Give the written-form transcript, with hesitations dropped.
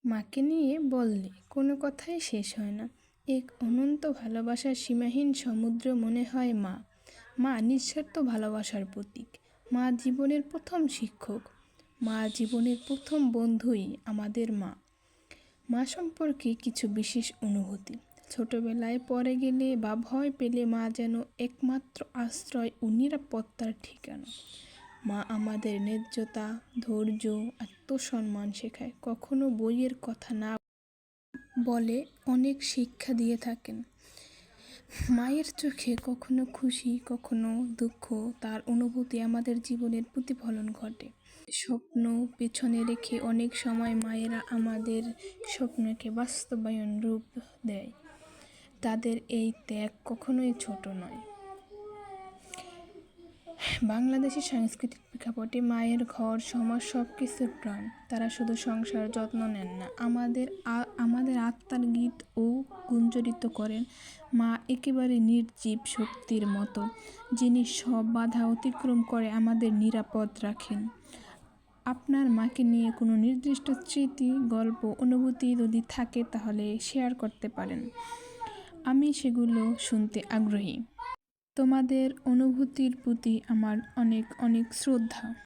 মাকে নিয়ে বললে কোনো কথাই শেষ হয় না। এক অনন্ত ভালোবাসার সীমাহীন সমুদ্র মনে হয় মা। মা নিঃস্বার্থ ভালোবাসার প্রতীক। মা জীবনের প্রথম শিক্ষক। মা জীবনের প্রথম বন্ধুই আমাদের মা। মা সম্পর্কে কিছু বিশেষ অনুভূতি। ছোটবেলায় পড়ে গেলে বা ভয় পেলে মা যেন একমাত্র আশ্রয় ও নিরাপত্তার ঠিকানা। মা আমাদের ন্যায্যতা, ধৈর্য, আত্মসম্মান শেখায়। কখনো বইয়ের কথা না বলে অনেক শিক্ষা দিয়ে থাকেন। মায়ের চোখে কখনো খুশি, কখনো দুঃখ, তার অনুভূতি আমাদের জীবনের প্রতিফলন ঘটে। স্বপ্ন পেছনে রেখে অনেক সময় মায়েরা আমাদের স্বপ্নকে বাস্তবায়ন রূপ দেয়। তাদের এই ত্যাগ কখনোই ছোট নয়। বাংলাদেশি সাংস্কৃতিক প্রেক্ষাপটে মায়ের ঘর, সমাজ সব কিছুর প্রাণ। তারা শুধু সংসার যত্ন নেন না, আমাদের আত্মার গীত ও গুঞ্জরিত করেন। মা একেবারে নির্জীব শক্তির মতো, যিনি সব বাধা অতিক্রম করে আমাদের নিরাপদ রাখেন। আপনার মাকে নিয়ে কোনো নির্দিষ্ট স্মৃতি, গল্প, অনুভূতি যদি থাকে তাহলে শেয়ার করতে পারেন। আমি সেগুলো শুনতে আগ্রহী। তোমাদের অনুভূতির প্রতি আমার অনেক অনেক শ্রদ্ধা।